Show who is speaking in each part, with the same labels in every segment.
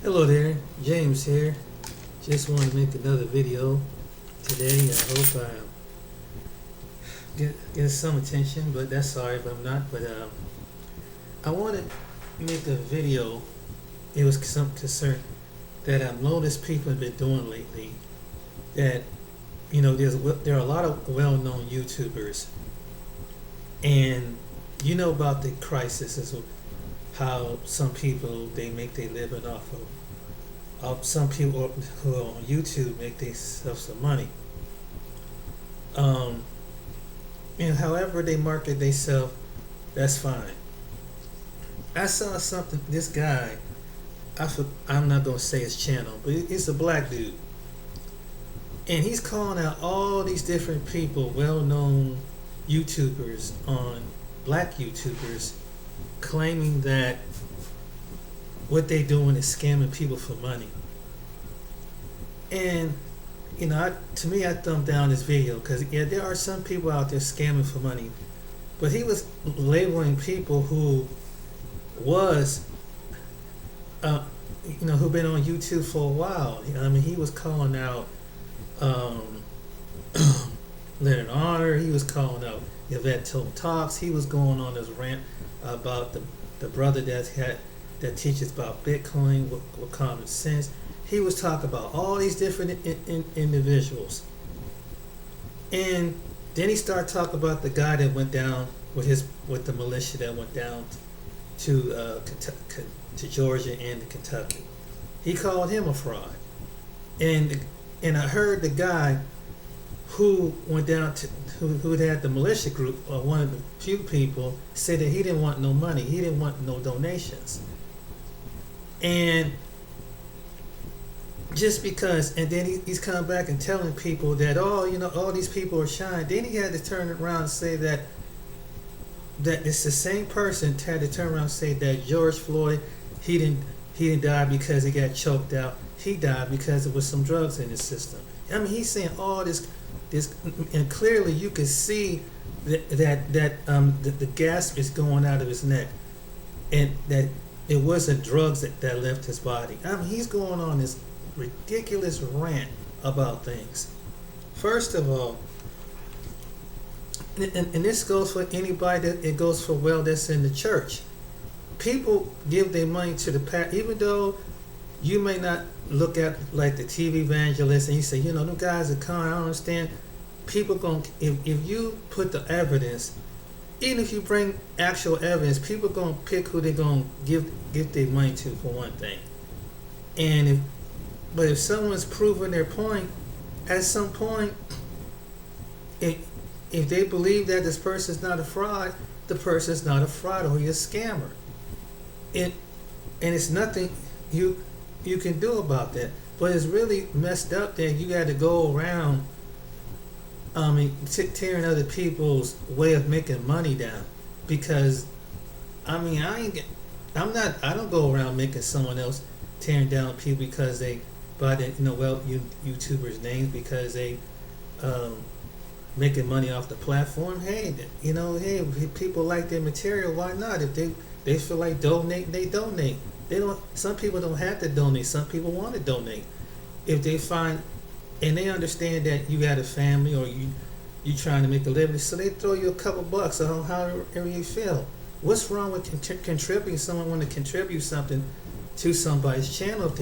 Speaker 1: Hello there, James here. Just wanted to make another video today. I hope I get some attention, but that's sorry if I'm not. But I wanted to make a video. It was some concern that I've noticed people have been doing lately. That there are a lot of well-known YouTubers, and you know about the crisis is how some people they make their living off of some people who are on YouTube make themselves some money. Um, and however they market themselves, that's fine. I saw something. This guy, I'm not gonna say his channel, but it's a black dude, and he's calling out all these different people, well-known YouTubers on black YouTubers, claiming that what they doing is scamming people for money. And to me, I thumbed down this video because there are some people out there scamming for money, but he was labeling people who was, who've been on YouTube for a while. He was calling out um, Leonard Honor. He was calling out Yvette Told Talks. He was going on this rant about the brother that teaches about Bitcoin with common sense. He was talking about all these different individuals, and then he started talking about the guy that went down with the militia that went down to Georgia and Kentucky. He called him a fraud, and I heard the guy who went down to who had the militia group, or one of the few people, say that he didn't want no money, he didn't want no donations, and just because, and then he's coming back and telling people that all these people are shying. Then he had to turn around and say that it's the same person had to turn around and say that George Floyd, he didn't die because he got choked out. He died because there was some drugs in his system. He's saying all this, and clearly you can see that the gas is going out of his neck, and that it wasn't drugs that left his body. He's going on this ridiculous rant about things. First of all, and this goes for anybody it goes for that's in the church. People give their money to the pastor, even though you may not look at like the TV evangelist and you say, them guys are con. I don't understand. People if you put the evidence, even if you bring actual evidence, people gonna pick who they're gonna give their money to for one thing. And if someone's proving their point, at some point, if they believe that this person's not a fraud, the person's not a fraud or he's a scammer. And it's nothing you can do about that. But it's really messed up that you got to go around tearing other people's way of making money down. Because I don't go around making someone else tearing down people because they buy the YouTubers' names because they making money off the platform. Hey, if people like their material, why not? If they feel like donating, they donate. Some people don't have to donate. Some people want to donate. If they find and they understand that you got a family or you trying to make a living, so they throw you a couple bucks on however you feel. What's wrong with contributing? Someone want to contribute something to somebody's channel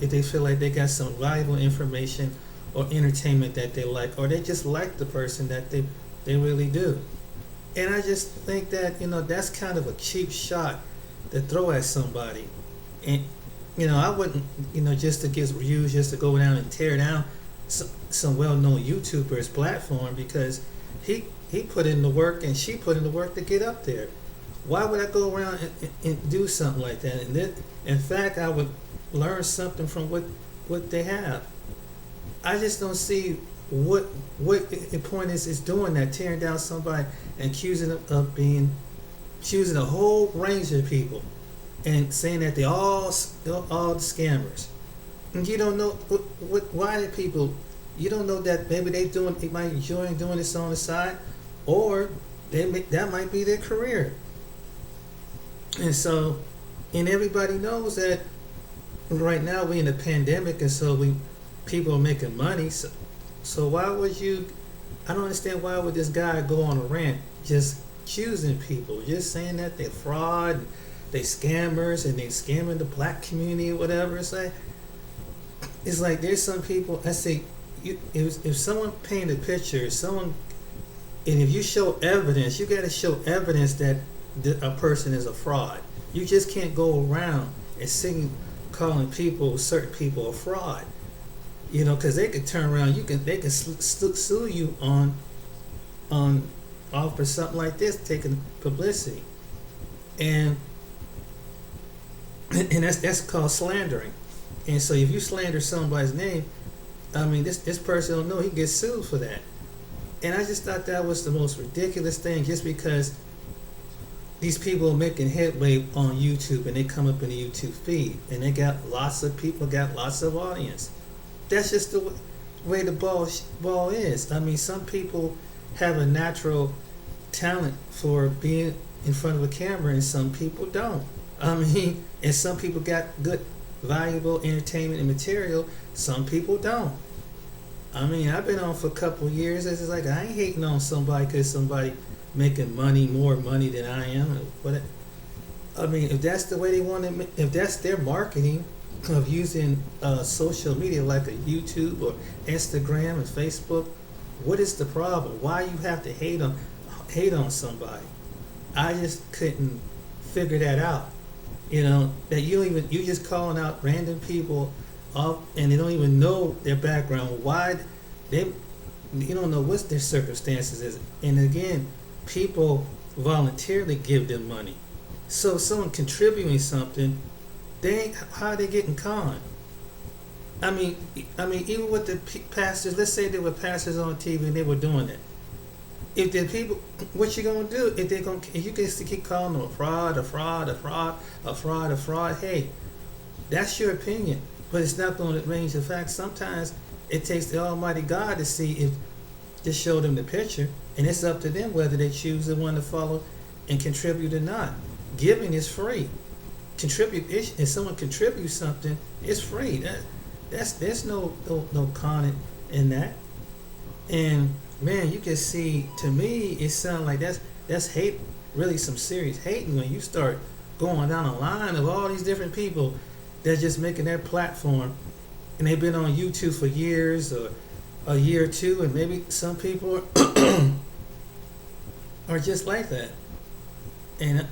Speaker 1: if they feel like they got some valuable information or entertainment that they like, or they just like the person that they really do. And I just think that that's kind of a cheap shot to throw at somebody. And I wouldn't just to get views, just to go down and tear down some well-known YouTuber's platform because he put in the work and she put in the work to get up there. Why would I go around and do something like that? And then, in fact, I would learn something from what they have. I just don't see what the point is doing that, tearing down somebody and accusing a whole range of people and saying that they're all the scammers. And you don't know why the people. You don't know that maybe they might enjoy doing this on the side, or that might be their career. And so, and everybody knows that right now we in a pandemic, and so people are making money. So why would you? I don't understand why would this guy go on a rant just accusing people, just saying that they're fraud, they scammers, and they scamming the black community or whatever. It's like there's some people. I say, if someone paint a picture, and if you show evidence, you got to show evidence that a person is a fraud. You just can't go around and calling certain people a fraud. Because they could turn around. They could sue you on off for something like this, taking publicity, and that's called slandering. And so if you slander somebody's name, I mean, this person don't know, he gets sued for that. And I just thought that was the most ridiculous thing, just because these people are making headway on YouTube and they come up in the YouTube feed and they got lots of people, got lots of audience. That's just the way the ball is. I mean, some people have a natural talent for being in front of a camera and some people don't. I mean, and some people got good, valuable entertainment and material. Some people don't. I mean, I've been on for a couple of years. It's like I ain't hating on somebody because somebody making more money than I am. But I mean, if that's the way they want to, if that's their marketing of using social media like a YouTube or Instagram and Facebook, what is the problem? Why you have to hate on somebody? I just couldn't figure that out. That you just calling out random people off, and they don't even know their background. Why you don't know what their circumstances is. And again, people voluntarily give them money. So if someone contributing something, how are they getting conned? I mean, even with the pastors, let's say there were pastors on TV and they were doing it. If the people, what you gonna do? If you can keep calling them a fraud, hey, that's your opinion, but it's not going to range the facts. Sometimes it takes the Almighty God to see if just show them the picture, and it's up to them whether they choose the one to follow and contribute or not. Giving is free. If someone contributes something, it's free. There's no con in that. And man, you can see, to me, it sounds like that's hate, really some serious hating when you start going down a line of all these different people that's just making their platform, and they've been on YouTube for years or a year or two, and maybe some people are just like that. And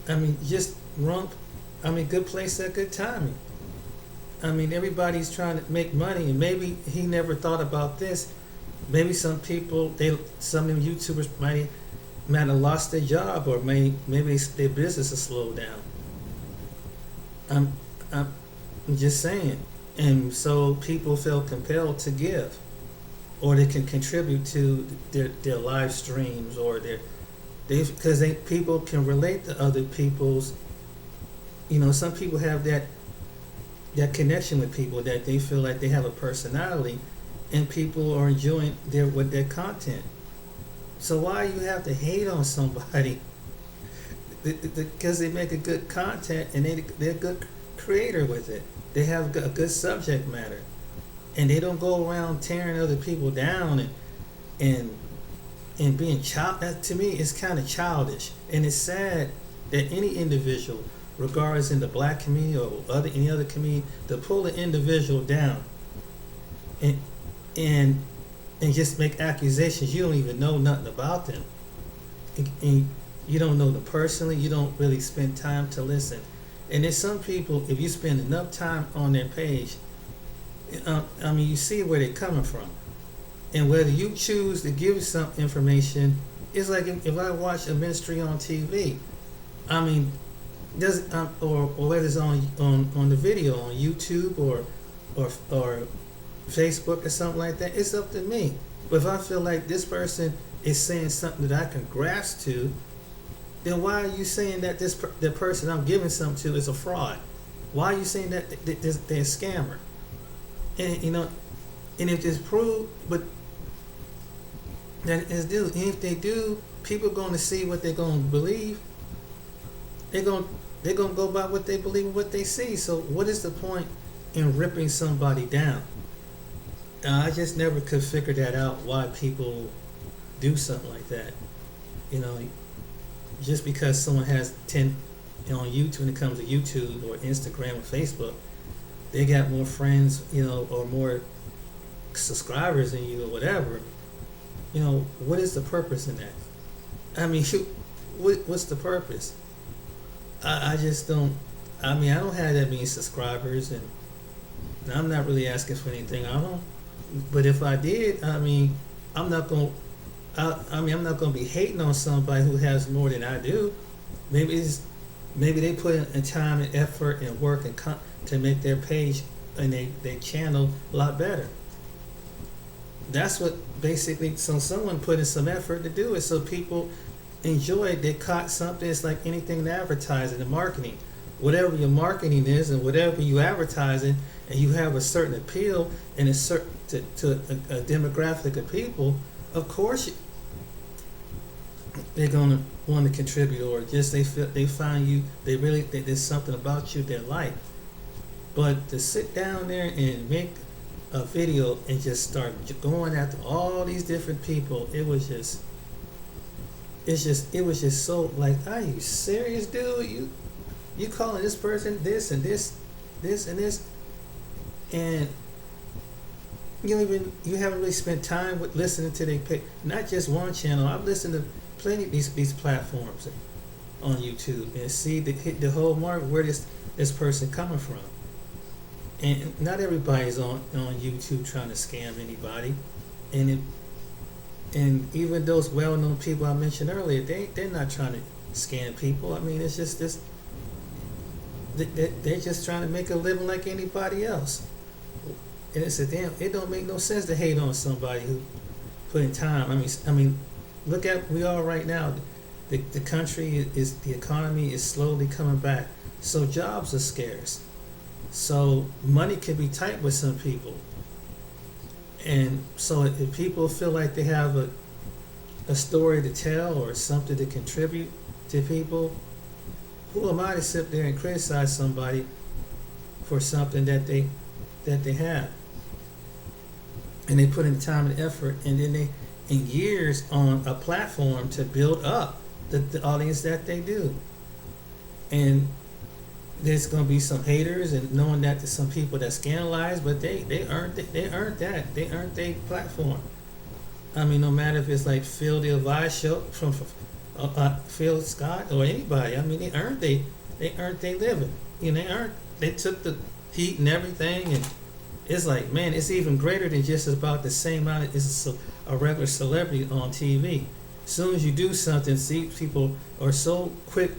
Speaker 1: I mean, just wrong. I mean, good place at good timing. I mean, everybody's trying to make money, and maybe he never thought about this. Maybe some people, some of them YouTubers might have lost their job, or maybe their business has slowed down. I'm just saying. And so people feel compelled to give, or they can contribute to their live streams, or because people can relate to other people's. Some people have that connection with people, that they feel like they have a personality, and people are enjoying their content. So why you have to hate on somebody? Because they make a good content, and they're a good creator with it. They have a good subject matter, and they don't go around tearing other people down and being child. That to me is kind of childish, and it's sad that any individual, regardless in the black community or any other community, to pull an individual down and just make accusations. You don't even know nothing about them, and you don't know them personally. You don't really spend time to listen. And there's some people, if you spend enough time on their page, I mean, you see where they're coming from, and whether you choose to give some information, it's like if I watch a ministry on TV, I mean, or whether it's on the video on YouTube or Facebook or something like that, it's up to me. But if I feel like this person is saying something that I can grasp to, then why are you saying that the person I'm giving something to is a fraud? Why are you saying that they're a scammer? And and if it's proved, but that is due. And if they do, people are going to see what they're going to believe. They're going They're gonna go by what they believe and what they see. So what is the point in ripping somebody down? I just never could figure that out. Why people do something like that? You know, just because someone has 10 on YouTube, when it comes to YouTube or Instagram or Facebook, they got more friends, or more subscribers than you or whatever. What is the purpose in that? I mean, what's the purpose? I just don't. I mean, I don't have that many subscribers, and I'm not really asking for anything. I don't. But if I did, I mean, I'm not going. I'm not going to be hating on somebody who has more than I do. Maybe they put in time and effort and work to make their page and their channel a lot better. That's what basically. So someone put in some effort to do it, so people enjoy it. They caught something. It's like anything in advertising and marketing. Whatever your marketing is and whatever you advertising, and you have a certain appeal and a certain to a demographic of people, of course they're gonna want to contribute, or just they find you, they really think there's something about you they like. But to sit down there and make a video and just start going after all these different people, it was just so like, are you serious, dude? You calling this person this and this and this, and you haven't really spent time with listening to their not just one channel. I've listened to plenty of these platforms on YouTube and see the whole mark where this person coming from. And not everybody's on YouTube trying to scam anybody, and even those well-known people I mentioned earlier, they're not trying to scam people. I mean, it's just this. They're just trying to make a living like anybody else. And it's it don't make no sense to hate on somebody who put in time. I mean, look at we are right now. The country the economy is slowly coming back, so jobs are scarce. So money can be tight with some people, and so if people feel like they have a story to tell or something to contribute to people, who am I to sit there and criticize somebody for something that they have? And they put in time and effort, and then they in years on a platform to build up the audience that they do. And there's going to be some haters, and knowing that there's some people that scandalize, but they earned their platform. I mean, no matter if it's like Phil the Advice show from Phil Scott or anybody. I mean, they earned their living. They took the heat and everything, and it's like, man, it's even greater than just about the same amount as a regular celebrity on TV. As soon as you do something, see, people are so quick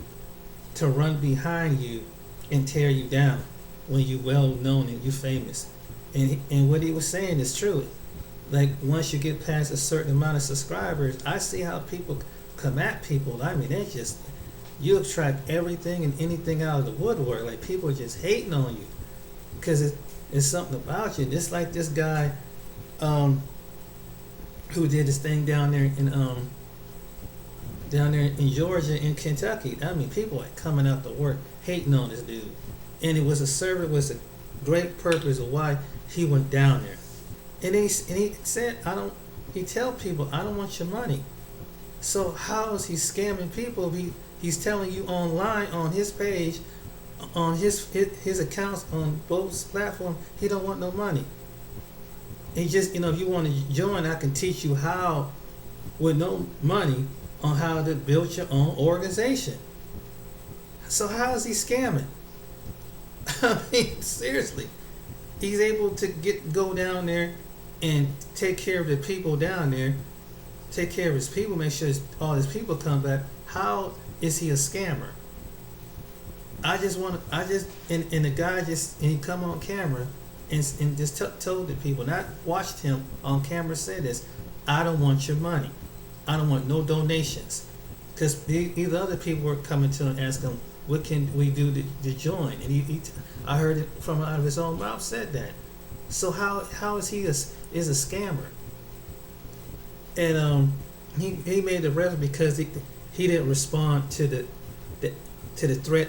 Speaker 1: to run behind you and tear you down when you're well known and you're famous. And what he was saying is true. Like, once you get past a certain amount of subscribers, I see how people come at people. I mean, you attract everything and anything out of the woodwork. Like, people are just hating on you because it's something about you. It's like this guy who did this thing down there in Georgia and Kentucky. I mean, people like coming out to work hating on this dude, and it was a great purpose of why he went down there. And he said, he tell people, I don't want your money. So how is he scamming people if he's telling you online on his page, on his accounts on both platforms, he don't want no money. And just, if you want to join, I can teach you how, with no money, on how to build your own organization. So how is he scamming? I mean, seriously. He's able to go down there and take care of the people down there, take care of his people, make sure all his people come back. How is he a scammer? And the guy he come on camera and just told the people, not watched him on camera say this, I don't want your money. I don't want no donations. Because these other people were coming to him and asking him, what can we do to join? And I heard it from out of his own mouth said that. So how is he is a scammer? And he made the reference because he didn't respond to to the threat,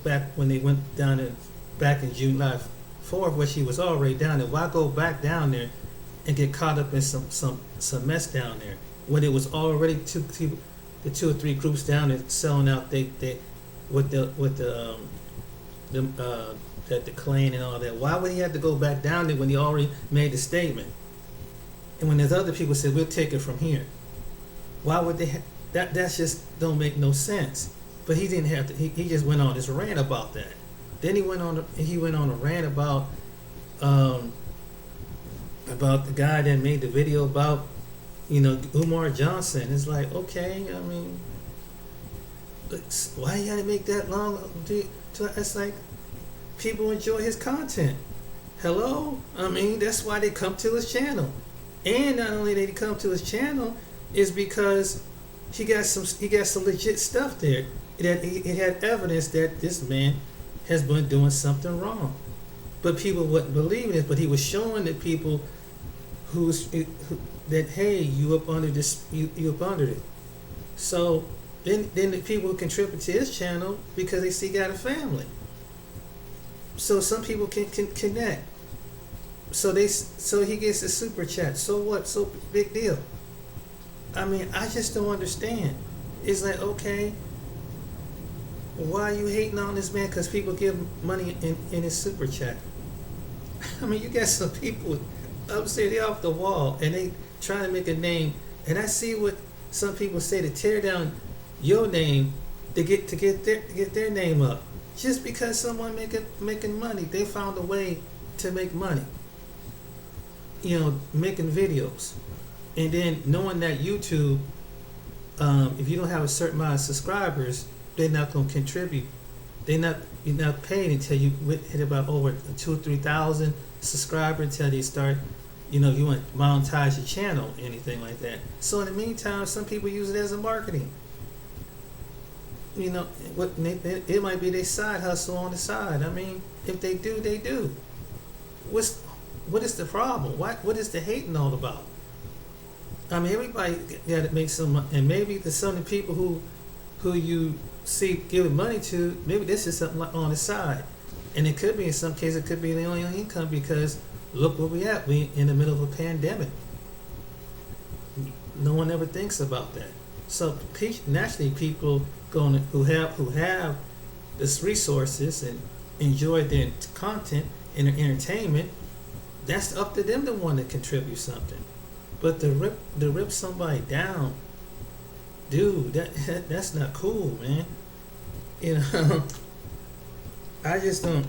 Speaker 1: back when they went down there back in July 4th, where she was already down there. Why go back down there and get caught up in some mess down there when it was already the two or three groups down there selling out they with the that the claim and all that. Why would he have to go back down there when he already made the statement? And when there's other people said we'll take it from here, why would they? That's just don't make no sense. But he didn't have to. He just went on this rant about that. Then he went on a rant about the guy that made the video about Umar Johnson. It's like, okay, I mean, why you gotta make that long? It's like people enjoy his content. Hello, I mean that's why they come to his channel, and not only did he come to his channel, is because he got some legit stuff there. It had evidence that this man has been doing something wrong, but people wouldn't believe it. But he was showing the people that hey, you up under this, you up under it. So then the people contribute to his channel because they see he got a family. So some people can connect. So he gets a super chat. So what? So big deal. I mean, I just don't understand. It's like, okay, why are you hating on this man? Because people give money in his super chat. I mean, you got some people upset, they off the wall, and they trying to make a name. And I see what some people say to tear down your name to get their name up. Just because someone making money, they found a way to make money. Making videos, and then knowing that YouTube, if you don't have a certain amount of subscribers, they're not going to contribute. You're not paid until you hit about over 2,000-3,000 subscribers until they start. You want to monetize your channel, anything like that. So in the meantime, some people use it as a marketing. It might be their side hustle on the side. I mean, if they do, they do. What is the problem? What is the hating all about? I mean, everybody got to make some money, and maybe there's some of the people who you see giving money to, maybe this is something on the side, and it could be in some cases it could be the only income because look where we at. We in the middle of a pandemic. No one ever thinks about that. So naturally, people who have this resources and enjoy their content and their entertainment, that's up to them to want to contribute something. But to rip somebody down, dude, that's not cool, man. I just don't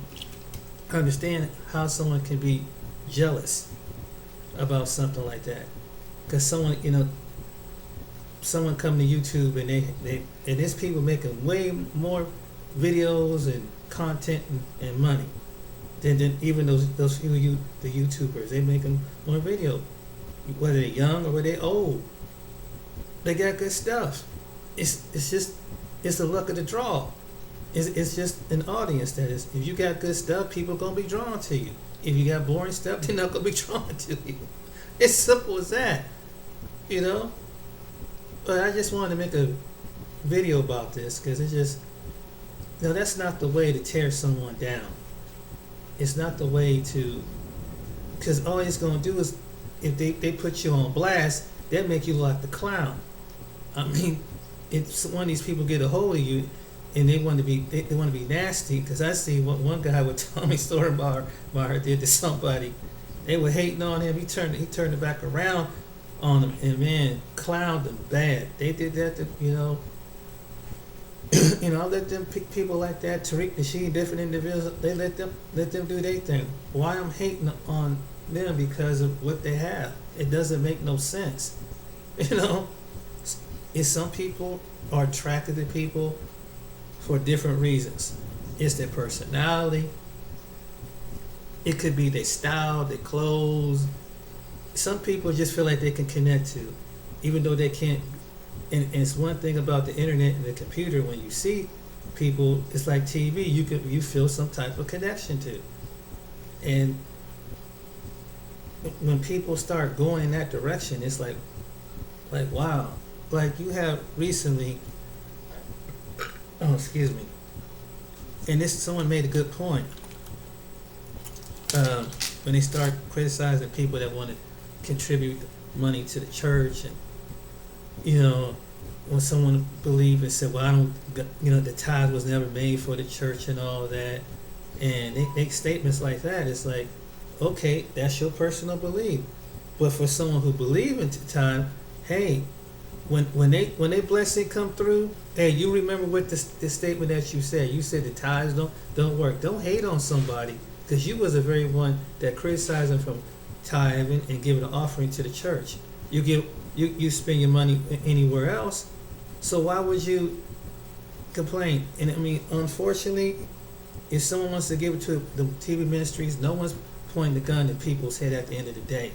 Speaker 1: understand how someone can be jealous about something like that. Because someone come to YouTube and there's people making way more videos and content and money than even those few the YouTubers. They making more video, whether they're young or whether they're old. They got good stuff. It's the luck of the draw. It's just an audience that is. If you got good stuff, people are gonna be drawn to you. If you got boring stuff, they're not gonna be drawn to you. It's simple as that, But I just wanted to make a video about this because it's just, that's not the way to tear someone down. It's not the way to, because all it's gonna do is, if they put you on blast, they'll make you look like the clown. I mean, if one of these people get a hold of you and they want to be nasty, because I see what one guy would tell me a story about her did to somebody. They were hating on him. He turned it back around on them and man, clowned them bad. They did that to I let them pick people like that, Tariq Nasheed, different individuals. They let them do their thing. Why I'm hating on them because of what they have? It doesn't make no sense. Is some people are attracted to people for different reasons. It's their personality. It could be their style, their clothes. Some people just feel like they can connect to, even though they can't. And it's one thing about the internet and the computer. When you see people, it's like TV. You feel some type of connection to. And when people start going in that direction, it's like wow. Like you have recently Oh, excuse me. And this someone made a good point. When they start criticizing people that want to contribute money to the church, and you know, when someone believed and said, "Well, I don't," the tithe was never made for the church and all that, and they make statements like that. It's like, okay, that's your personal belief, but for someone who believes in tithe, hey, when they blessing come through, hey, you remember what the statement that you said. You said the tithes don't work. Don't hate on somebody because you was the very one that criticized them from tithing and giving an offering to the church. You spend your money anywhere else, so why would you complain? And I mean, unfortunately, if someone wants to give it to the TV ministries, no one's pointing the gun at people's head at the end of the day.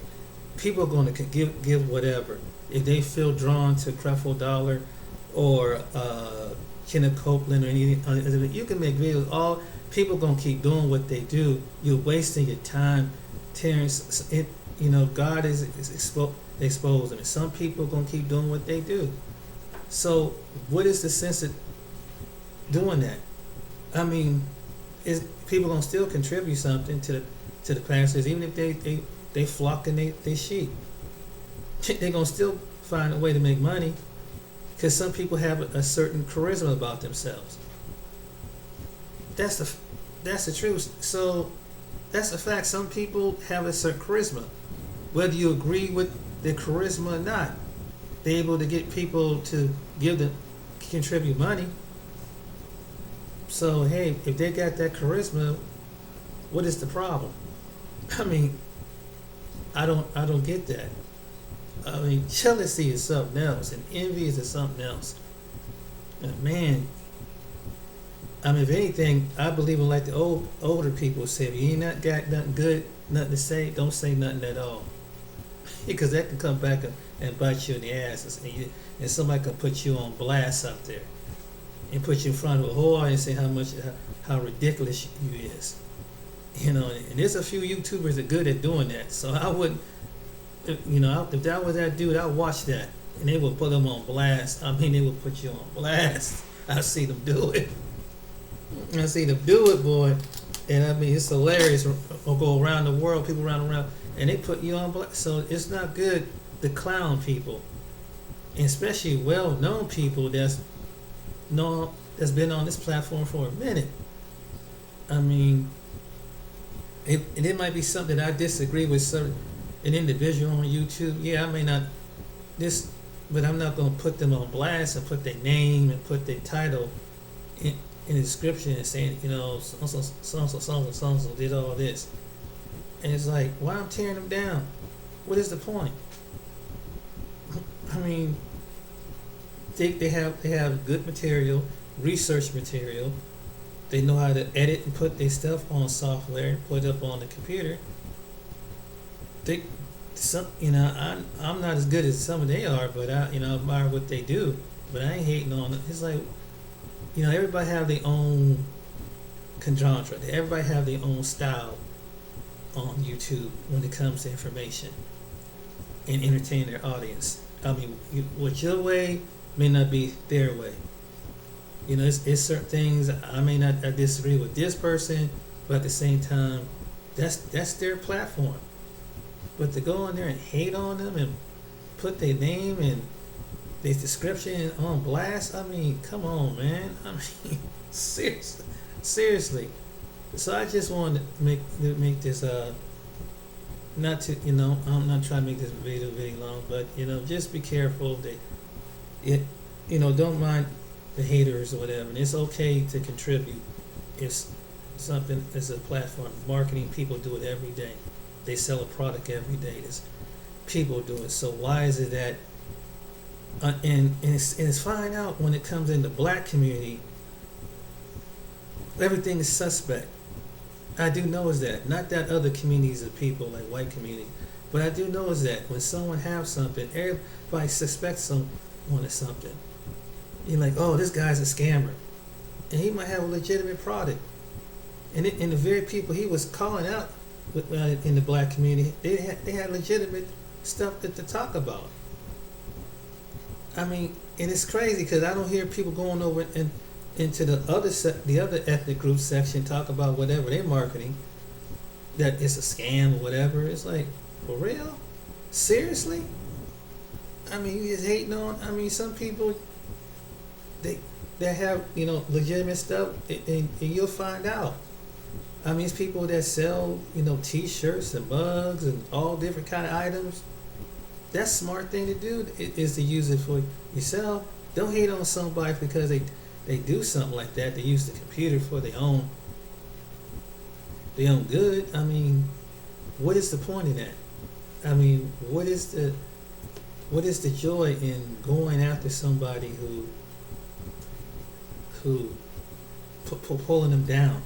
Speaker 1: People are going to give whatever. If they feel drawn to Creflo Dollar or Kenneth Copeland or anything, you can make videos. All people gonna keep doing what they do. You're wasting your time, Terrence. God is exposing them. And some people gonna keep doing what they do. So, what is the sense of doing that? I mean, is people gonna still contribute something to the pastors, even if they flocking they sheep. They're gonna still find a way to make money because some people have a certain charisma about themselves. That's the truth. So that's a fact. Some people have a certain charisma, whether you agree with their charisma or not. They're able to get people to contribute money. So hey, if they got that charisma, what is the problem? I mean, I don't get that. I mean, jealousy is something else, and envy is something else. And man, I mean, if anything, I believe in like the older people say, if you ain't not got nothing good, nothing to say, don't say nothing at all, because that can come back and bite you in the ass, and somebody can put you on blast out there, and put you in front of a whole audience and say how ridiculous you is. And there's a few YouTubers that are good at doing that. So I wouldn't. If that was that dude, I'd watch that. And they would put them on blast. I mean, they would put you on blast. I see them do it. I see them do it, boy. And I mean, it's hilarious. Or go around the world, people around, and they put you on blast. So it's not good to clown people. And especially well-known people that's been on this platform for a minute. I mean, it might be something I disagree with an individual on YouTube. Yeah, I may not but I'm not going to put them on blast and put their name and put their title in the description and saying, so did all this. And it's like, why I'm tearing them down? What is the point? I mean, they have good material, research material. They know how to edit and put their stuff on software and put it up on the computer. I'm not as good as some of they are, but I admire what they do. But I ain't hating on it. It's like, everybody have their own conjunture. Everybody have their own style on YouTube when it comes to information and entertain their audience. I mean, what your way may not be their way. It's certain things I may not disagree with this person, but at the same time, that's their platform. But to go on there and hate on them and put their name and their description on blast, I mean, come on, man. I mean, seriously. So I just wanted to make this I'm not trying to make this video very long, but just be careful that don't mind the haters or whatever. And it's okay to contribute if something is a platform. Marketing people do it every day. They sell a product every day. There's people do it. So why is it that and it's fine out when it comes in the black community, everything is suspect. I do know is that, not that other communities of people like white community, but I do know is that when someone has something, everybody suspects someone of something. You're like, oh, this guy's a scammer, and he might have a legitimate product. And the very people he was calling out in the black community, they had legitimate stuff to talk about. I mean, and it's crazy because I don't hear people going over and into the other ethnic group section, talk about whatever they're marketing, that it's a scam or whatever. It's like, for real? Seriously? I mean, you just hating on. I mean, some people they have legitimate stuff, and you'll find out. I mean, it's people that sell T-shirts and mugs and all different kind of items. That's a smart thing to do is to use it for yourself. Don't hate on somebody because they do something like that. They use the computer for their own good. I mean, what is the point in that? I mean, what is the joy in going after somebody who pulling them down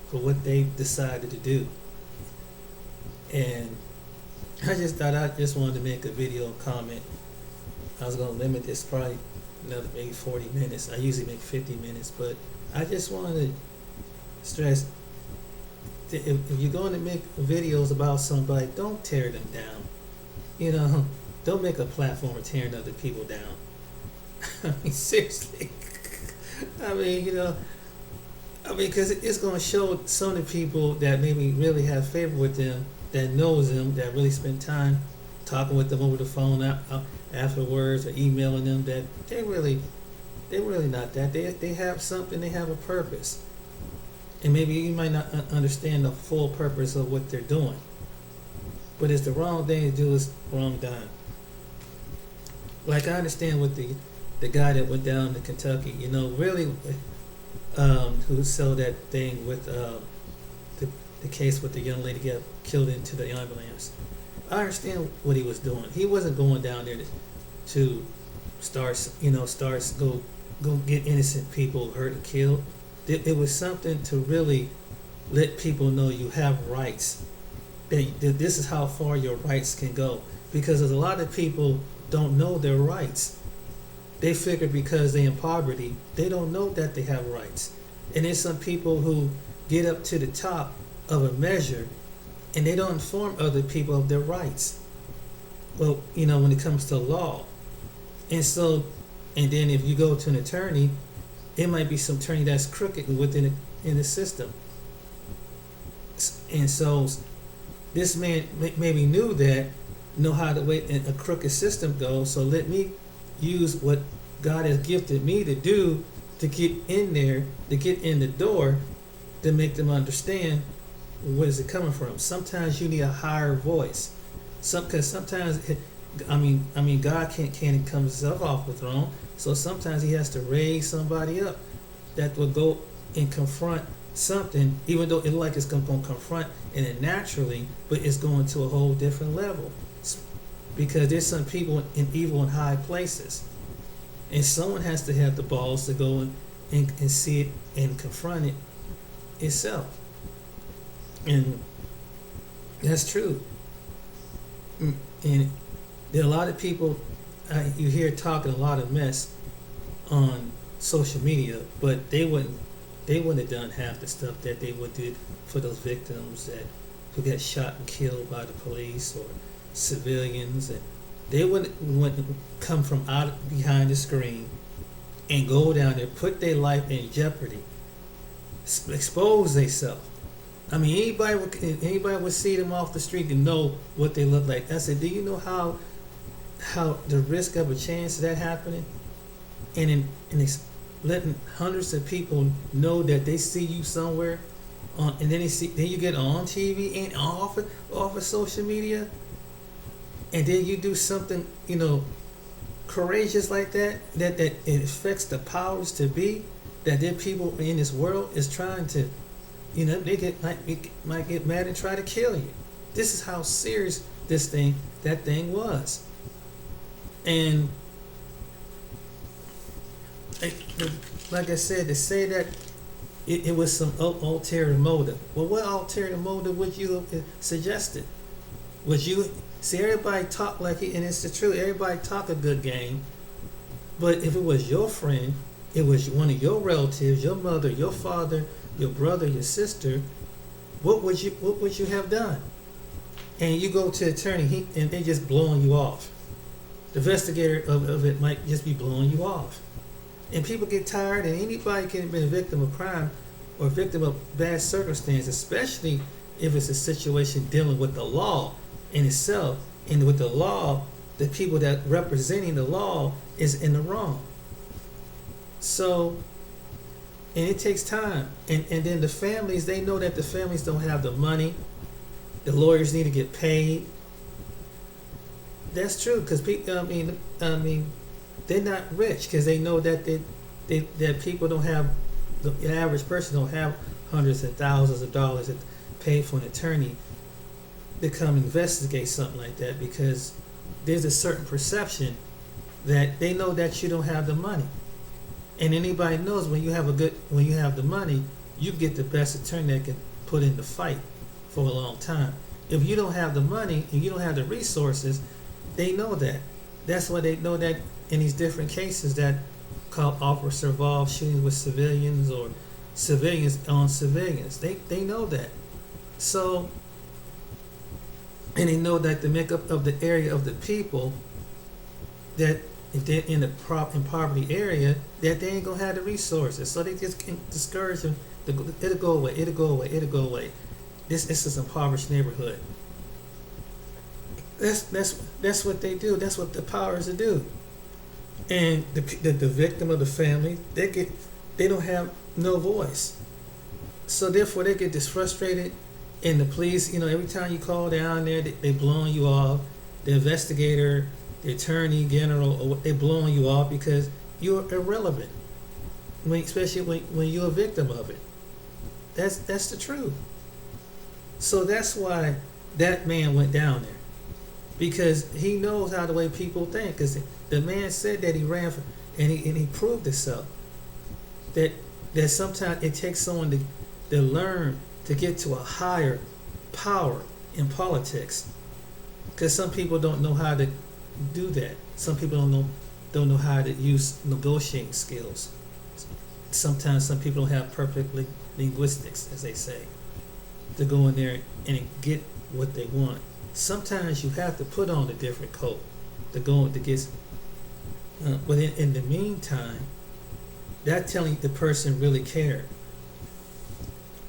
Speaker 1: for what they decided to do? And I just thought I just wanted to make a video comment. I was gonna limit this probably another maybe 40 minutes. I usually make 50 minutes, but I just wanted to stress that if you're going to make videos about somebody, don't tear them down. Don't make a platform of tearing other people down. I mean, seriously. I mean, because it's going to show some of the people that maybe really have favor with them, that knows them, that really spend time talking with them over the phone afterwards, or emailing them, that they're really not that. They have something. They have a purpose, and maybe you might not understand the full purpose of what they're doing, but it's the wrong thing to do. Is wrong time. Like, I understand what the guy that went down to Kentucky, really, who sold that thing with the case with the young lady got killed into the ambulance. I understand what he was doing. He wasn't going down there to go get innocent people hurt and killed. It was something to really let people know you have rights. That this is how far your rights can go. Because there's a lot of people don't know their rights. They figure because they're in poverty, they don't know that they have rights. And there's some people who get up to the top of a measure and they don't inform other people of their rights. Well, when it comes to law. And then if you go to an attorney, it might be some attorney that's crooked in the system. And so this man maybe knew that, know how the way a crooked system goes, so let me use what God has gifted me to do to get in there, to get in the door, to make them understand where is it coming from. Sometimes you need a higher voice. Because sometimes, God can't come himself off the throne, so sometimes he has to raise somebody up that will go and confront something, even though it looks like it's going to confront it naturally, but it's going to a whole different level. Because there's some people in evil in high places. And someone has to have the balls to go and see it and confront it itself. And that's true. And there are a lot of people you hear talking a lot of mess on social media, but they wouldn't have done half the stuff that they would do for those victims who get shot and killed by the police or civilians, and they wouldn't come from out behind the screen and go down there, put their life in jeopardy, expose themselves. I mean, anybody would see them off the street and know what they look like. I said, do you know how the risk of a chance of that happening, and it's letting hundreds of people know that they see you somewhere on, and then you get on TV and off of social media. And then you do something, courageous like that it affects the powers to be, that there people in this world is trying to, they might get mad and try to kill you. This is how serious that thing was. And like I said, to say that it was some ulterior motive. Well, what ulterior motive would you have suggested? Would you... See, everybody talk like it, and it's the truth. Everybody talk a good game, but if it was your friend, it was one of your relatives, your mother, your father, your brother, your sister, what would you have done? And you go to the attorney, and they just blowing you off. The investigator of it might just be blowing you off. And people get tired, and anybody can be a victim of crime or victim of bad circumstance, especially if it's a situation dealing with the law in itself. And with the law, the people that representing the law is in the wrong. So, and it takes time. And then the families, they know that the families don't have the money. The lawyers need to get paid. That's true, because I mean, they're not rich because they know that that people don't have, the average person don't have hundreds and thousands of dollars to pay for an attorney to come investigate something like that, because there's a certain perception that they know that you don't have the money. And anybody knows when you have the money, you get the best attorney that can put in the fight for a long time. If you don't have the money and you don't have the resources, they know that. That's why they know that in these different cases that called officer involved shootings with civilians or civilians on civilians. They know that. So, and they know that the makeup of the area of the people, that if they're in the poverty area, that they ain't gonna have the resources. So they just can discourage them. It'll go away. It'll go away. It'll go away. This is an impoverished neighborhood. That's what they do. That's what the powers do. And the victim of the family, they don't have no voice. So therefore they get frustrated, and the police, every time you call down there, they blowing you off. The investigator, the attorney general, they blowing you off because you're irrelevant. Especially when you're a victim of it. That's the truth. So that's why that man went down there, because he knows how the way people think. Because the man said that he ran for, and he proved himself that sometimes it takes someone to learn to get to a higher power in politics. Because some people don't know how to do that. Some people don't know how to use negotiating skills. Sometimes some people don't have perfect linguistics, as they say, to go in there and get what they want. Sometimes you have to put on a different coat to get. But in the meantime, that telling the person really cared.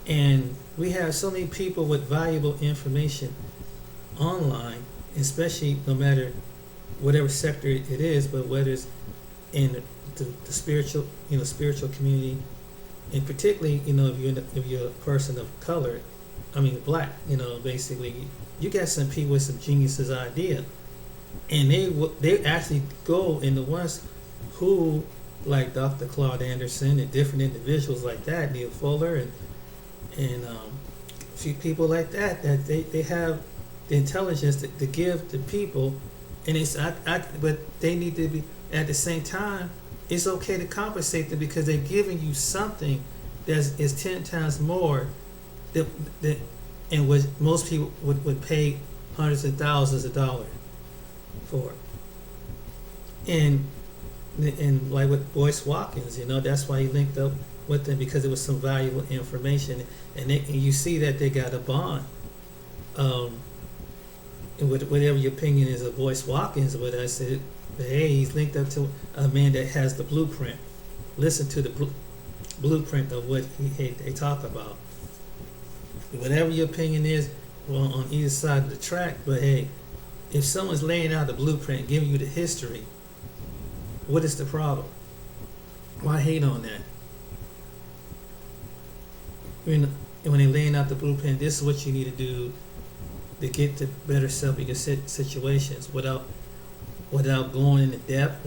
Speaker 1: And we have so many people with valuable information online, especially no matter whatever sector it is, but whether it's in the spiritual community, and particularly if you're a person of color, black, basically you got some people with some geniuses idea, and they actually go in the ones who, like Dr. Claude Anderson and different individuals like that, Neil Fuller and a few people like that they have the intelligence to give to people, and but they need to be, at the same time, it's okay to compensate them because they're giving you something that is 10 times more and what most people would pay hundreds of thousands of dollars for. And like with Boyce Watkins, that's why he linked up with them, because it was some valuable information, and you see that they got a bond. And whatever your opinion is of Boyce Watkins, but I said, hey, he's linked up to a man that has the blueprint. Listen to the blueprint of what they talk about. Whatever your opinion is, well, on either side of the track, but hey, if someone's laying out the blueprint, giving you the history, what is the problem? Why hate on that? When they're laying out the blueprint, this is what you need to do to get to better self in your situations without going into depth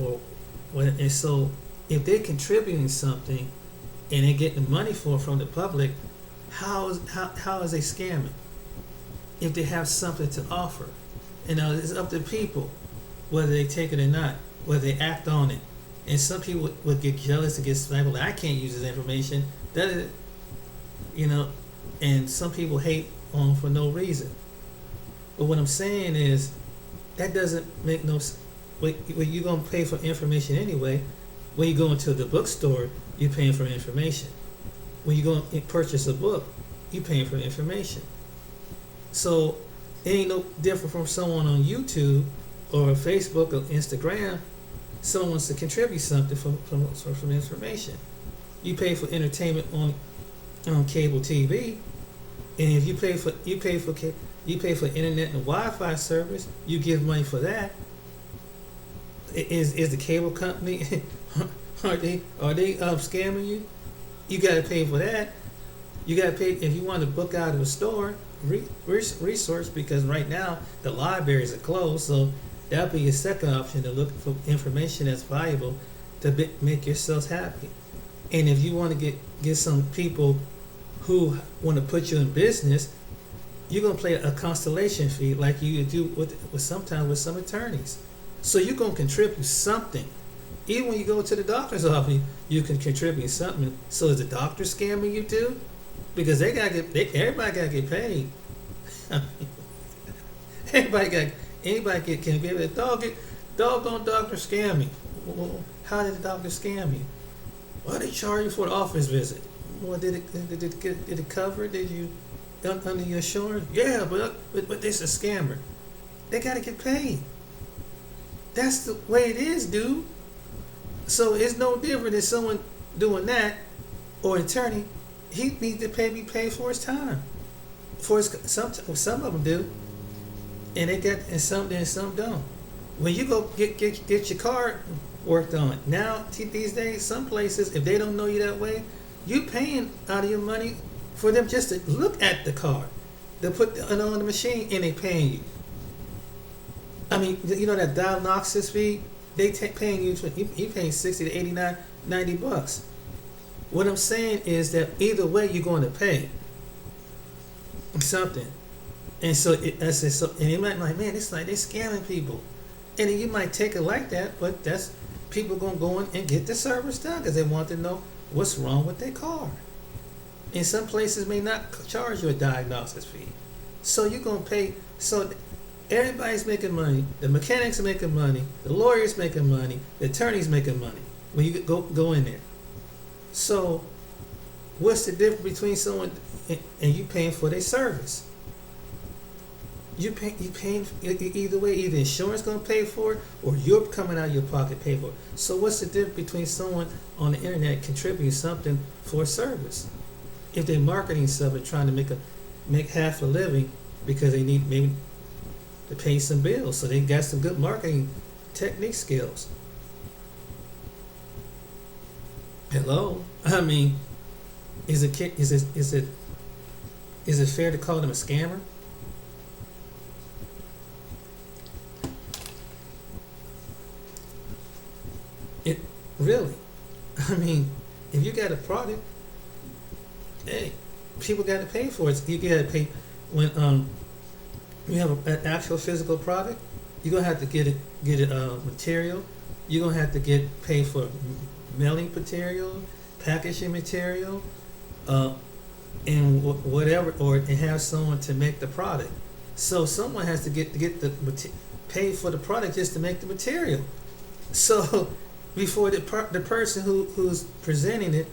Speaker 1: and so if they're contributing something and they're getting money from the public, how is they scamming? If they have something to offer, it's up to people whether they take it or not, whether they act on it. And some people would get jealous and get sniped, like, I can't use this information. And some people hate on for no reason. But what I'm saying is, that doesn't make no sense. Well, you're going to pay for information anyway. When you go into the bookstore, you're paying for information. When you go and purchase a book, you're paying for information. So it ain't no different from someone on YouTube or Facebook or Instagram someone wants to contribute something from information. You pay for entertainment on cable TV, and if you pay for internet and Wi-Fi service, you give money for that. Is the cable company are they scamming you? You got to pay for that. You got to pay if you want to book out of a store resource, because right now the libraries are closed. So that'll be your second option, to look for information that's valuable to make yourselves happy. And if you want to get some people who want to put you in business, you're gonna pay a constellation fee like you do with sometimes with some attorneys. So you're gonna contribute something. Even when you go to the doctor's office, you can contribute something. So is the doctor scamming you too? Because everybody gotta get paid. Anybody can give it. Doggone doctor scam me. Well, how did the doctor scam you? Well, they charge you for the office visit. Well, did it cover? Did you under your insurance? Yeah, but this is a scammer. They gotta get paid. That's the way it is, dude. So it's no different than someone doing that, or an attorney. He needs to be paid for his time. Some of them do, and some don't. When you go get your car worked on now, these days, some places, if they don't know you that way, you paying out of your money for them just to look at the car. They put it on the machine and they paying you. I mean, you know that diagnosis fee, they paying you paying 60 to 89, 90 bucks. What I'm saying is that either way you're going to pay something. And so and you might be like, man, it's like they're scamming people. And then you might take it like that, but that's people gonna go in and get the service done because they want to know what's wrong with their car. And some places may not charge you a diagnosis fee. So you're gonna pay. So everybody's making money. The mechanics are making money. The lawyers making money. The attorneys making money when you go in there. So what's the difference between someone and you paying for their service? You paying either way. Either insurance gonna pay for it, or you're coming out of your pocket pay for it. So what's the difference between someone on the internet contributing something for a service? If they're marketing something, trying to make half a living because they need maybe to pay some bills, so they got some good marketing technique skills. Hello, I mean, is it fair to call them a scammer? It really, I mean, if you got a product, hey, people got to pay for it. You got to pay when you have an actual physical product. You're gonna have to get it material. You're gonna have to get paid for mailing material, packaging material, and whatever, or and have someone to make the product. So someone has to get pay for the product just to make the material. So before the person who's presenting it,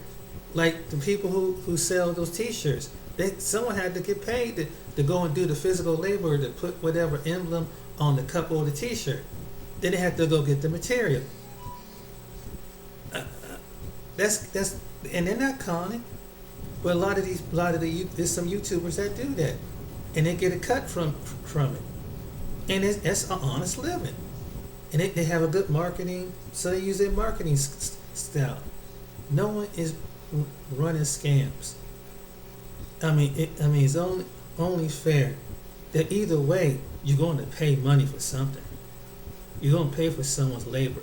Speaker 1: like the people who sell those T-shirts, someone had to get paid to go and do the physical labor to put whatever emblem on the cup or the T-shirt. Then they have to go get the material. That's and they're not counting, but there's some YouTubers that do that, and they get a cut from it, and that's an honest living, and they have a good marketing, so they use their marketing style. No one is running scams. I mean, it's only fair that either way you're going to pay money for something. You're going to pay for someone's labor.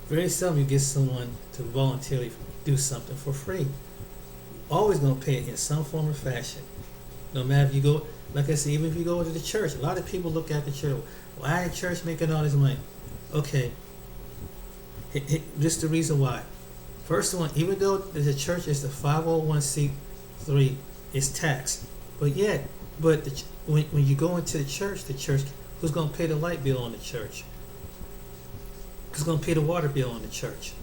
Speaker 1: Very seldom you get someone to voluntarily do something for free. Always going to pay it in some form or fashion. No matter if you go, like I said, even if you go to the church, a lot of people look at the church. Why is the church making all this money? Okay, this is the reason why. First one, even though the church is the 501c3, it's taxed. But when you go into the church, who's going to pay the light bill on the church? Who's going to pay the water bill on the church?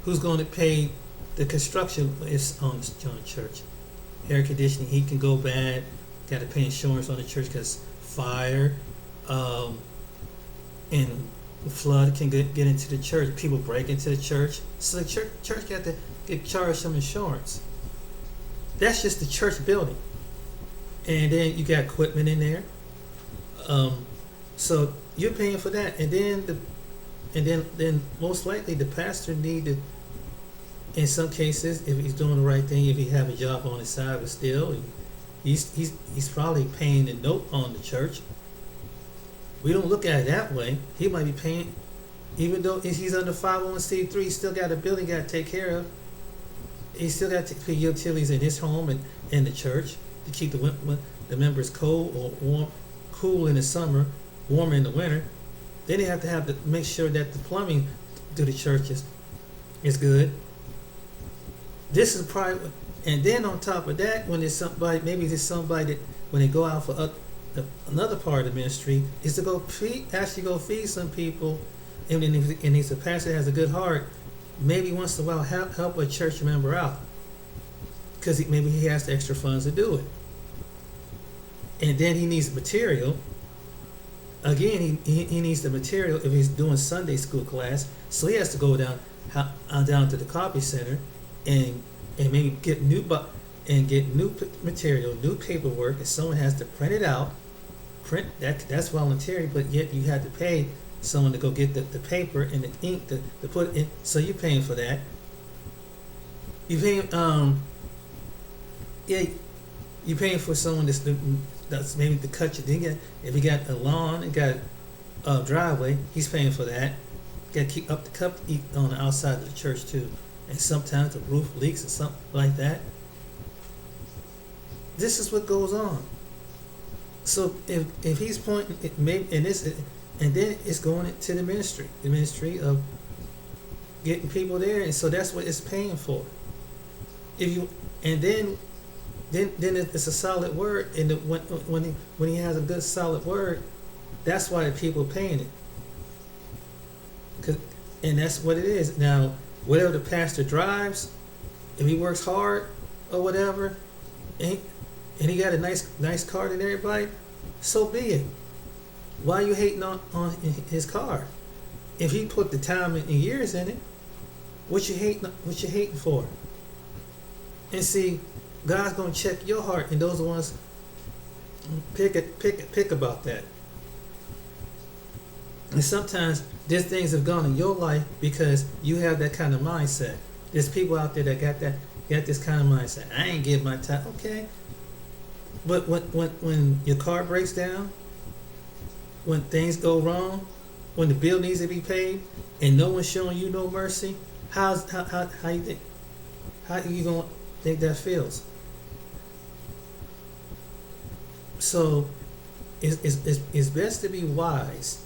Speaker 1: Who's going to pay the construction is on the church? Air conditioning, heat can go bad. Got to pay insurance on the church because fire, and flood can get into the church. People break into the church, so the church got to get charged some insurance. That's just the church building, and then you got equipment in there. So you're paying for that, and then most likely the pastor need to, in some cases, if he's doing the right thing, if he have a job on his side, but still, he's probably paying the note on the church. We don't look at it that way. He might be paying, even though he's under 501c3, he still got a building got to take care of. He still got to pay utilities in his home and in the church to keep the members cold or warm, cool in the summer, warm in the winter. Then they have to make sure that the plumbing to the church is good. This is probably, and then on top of that, when there's somebody, maybe there's somebody that when they go out for another part of the ministry is to actually go feed some people, and then if a pastor that has a good heart, maybe once in a while help a church member out, because maybe he has the extra funds to do it, and then he needs material. Again, he needs the material if he's doing Sunday school class, so he has to go down to the copy center and maybe get new material, new paperwork, and someone has to print it out. That's voluntary, but yet you have to pay someone to go get the paper and the ink to put it in. So you're paying for that. You paying you're paying for someone that's maybe to cut your thing. If you got a lawn and got a driveway, he's paying for that. You got to keep up the cup on the outside of the church too, and sometimes the roof leaks or something like that. This is what goes on. So if he's pointing, and then it's going into the ministry of getting people there, and so that's what it's paying for. Then it's a solid word, and when he has a good solid word, that's why the people are paying it. And that's what it is. Now, whatever the pastor drives, if he works hard or whatever, and he got a nice car than everybody, so be it. Why are you hating on his car? If he put the time and years in it, what you hating for? And see, God's gonna check your heart, and those are the ones pick about that. And sometimes there's things have gone in your life because you have that kind of mindset. There's people out there that got this kind of mindset. I ain't give my time. Okay. But when your car breaks down, when things go wrong, when the bill needs to be paid, and no one's showing you no mercy, how you gonna think that feels? So it's best to be wise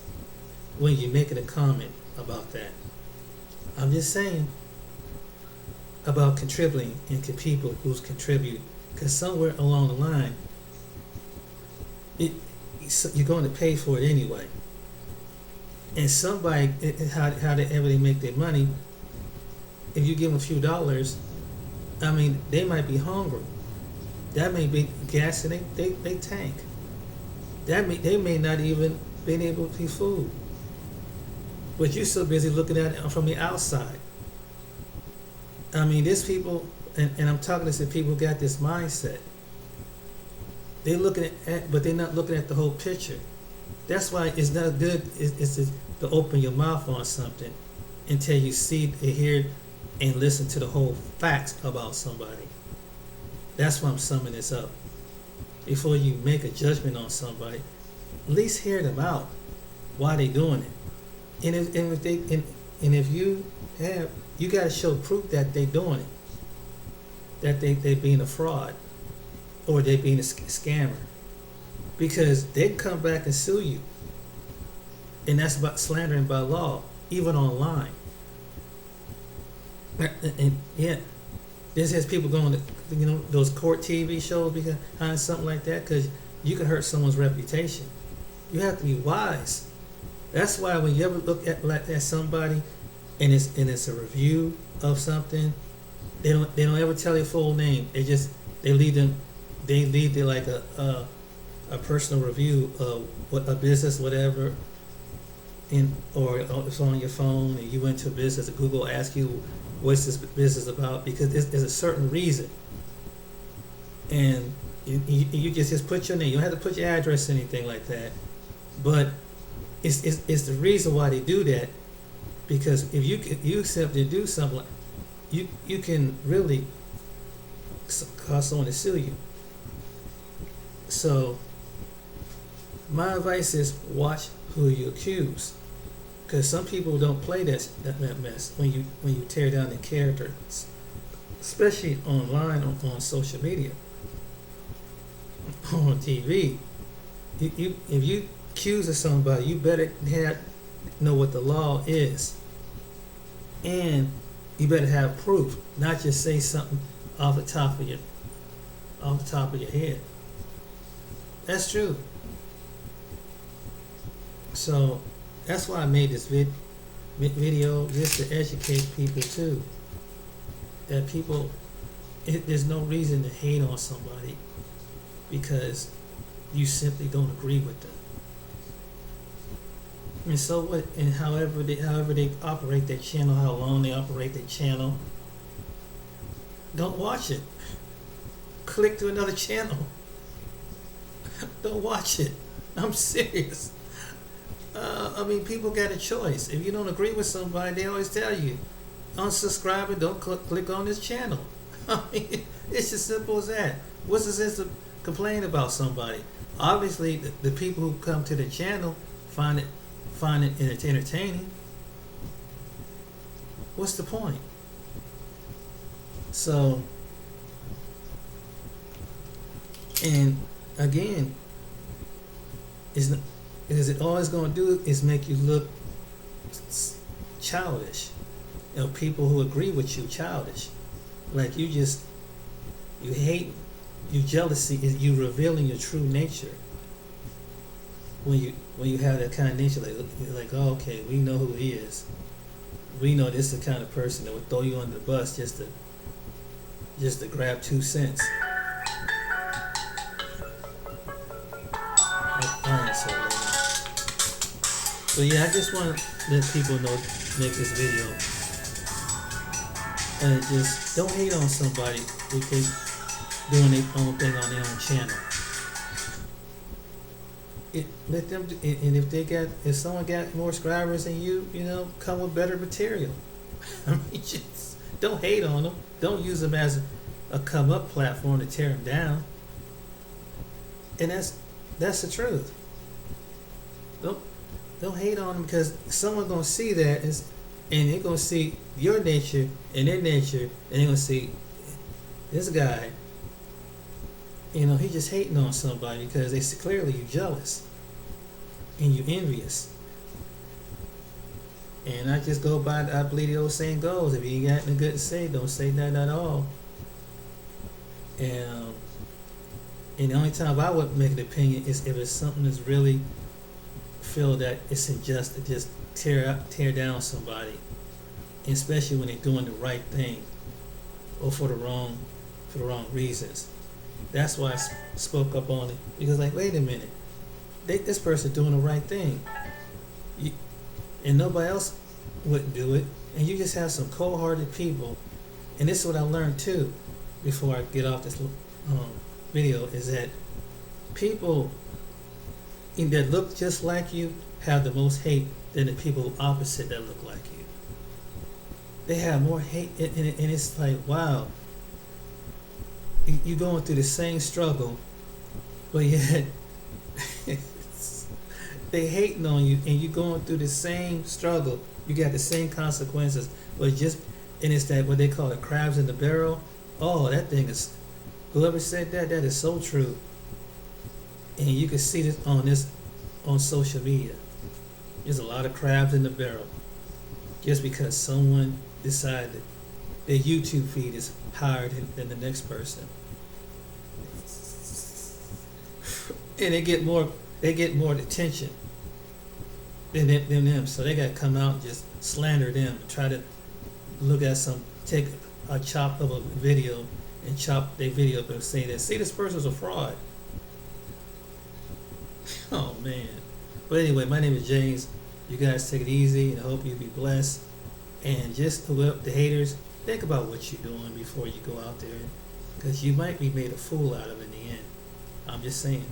Speaker 1: when you're making a comment about that. I'm just saying about contributing into people who's contribute, because somewhere along the line, you're going to pay for it anyway. And somebody, how they ever make their money, if you give them a few dollars, I mean, they might be hungry. That may be gas in they tank. They may not even be able to eat food. But you're so busy looking at it from the outside. I mean, there's people, and I'm talking to some people who got this mindset. They're looking at, but they're not looking at the whole picture. That's why it's not good is to open your mouth on something until you see, hear, and listen to the whole facts about somebody. That's why I'm summing this up. Before you make a judgment on somebody, at least hear them out. Why they doing it? And if you have, you got to show proof that they doing it, that they being a fraud, or they being a scammer, because they can come back and sue you, and that's about slandering by law, even online. And yeah, this has people going to those court TV shows behind something like that, because you can hurt someone's reputation. You have to be wise. That's why when you ever look at somebody and it's a review of something, they don't ever tell their full name. They leave it like a personal review of what a business, whatever, or it's on your phone and you went to a business and Google asks you what's this business about, because there's a certain reason, and you just put your name. You don't have to put your address or anything like that, but it's the reason why they do that, because if you simply do something, you can really cause someone to sue you. So my advice is watch who you accuse, because some people don't play that mess when you tear down the character, especially online on social media, on TV. If you accuse of somebody, you better know what the law is, and you better have proof, not just say something off the top of your head. That's true. So that's why I made this video, just to educate people too. That there's no reason to hate on somebody because you simply don't agree with them. And so what? And however they operate their channel, how long they operate their channel, don't watch it. Click to another channel. Don't watch it. I'm serious. I mean, people got a choice. If you don't agree with somebody, they always tell you, unsubscribe and don't click on this channel. I mean, it's as simple as that. What's the sense of complaining about somebody? Obviously, the people who come to the channel find it entertaining. What's the point? So, and again, is it always going to do is make you look childish? You know, people who agree with you childish, like you hate, you jealousy is you revealing your true nature. When you have that kind of nature, like oh, okay, we know who he is. We know this is the kind of person that would throw you under the bus just to grab 2 cents. So yeah, I just want to let people know, make this video, and just don't hate on somebody if they doing their own thing on their own channel. Let them, and if someone got more subscribers than you, come with better material. I mean, just don't hate on them. Don't use them as a come up platform to tear them down. And that's the truth. Don't hate on them, because someone's gonna see that and they're gonna see your nature and their nature, and they're gonna see this guy. He just hating on somebody because they see clearly you jealous and you envious. And I just go by, I believe the old saying goes, if you ain't got nothing good to say, don't say nothing at all. And the only time I would make an opinion is if it's something that's really feel that it's unjust to just tear down somebody, especially when they're doing the right thing or for the wrong reasons. That's why I spoke up on it, because wait a minute, this person doing the right thing, and nobody else wouldn't do it, and you just have some cold-hearted people. And this is what I learned too before I get off this video, is that people that look just like you have the most hate than the people opposite that look like you. They have more hate, and it's like, wow, you're going through the same struggle, but yet they hating on you, and you're going through the same struggle. You got the same consequences, but it's that what they call the crabs in the barrel. Oh, that thing is, whoever said that is so true. And you can see this on social media. There's a lot of crabs in the barrel just because someone decided their YouTube feed is higher than the next person, and they get more attention than them. So they got to come out and just slander them, try to take a chop of a video and chop their video up and say that, see, this person's a fraud. Oh man. But anyway, my name is James. You guys take it easy, and I hope you be blessed. And just the haters, think about what you're doing before you go out there, because you might be made a fool out of in the end. I'm just saying.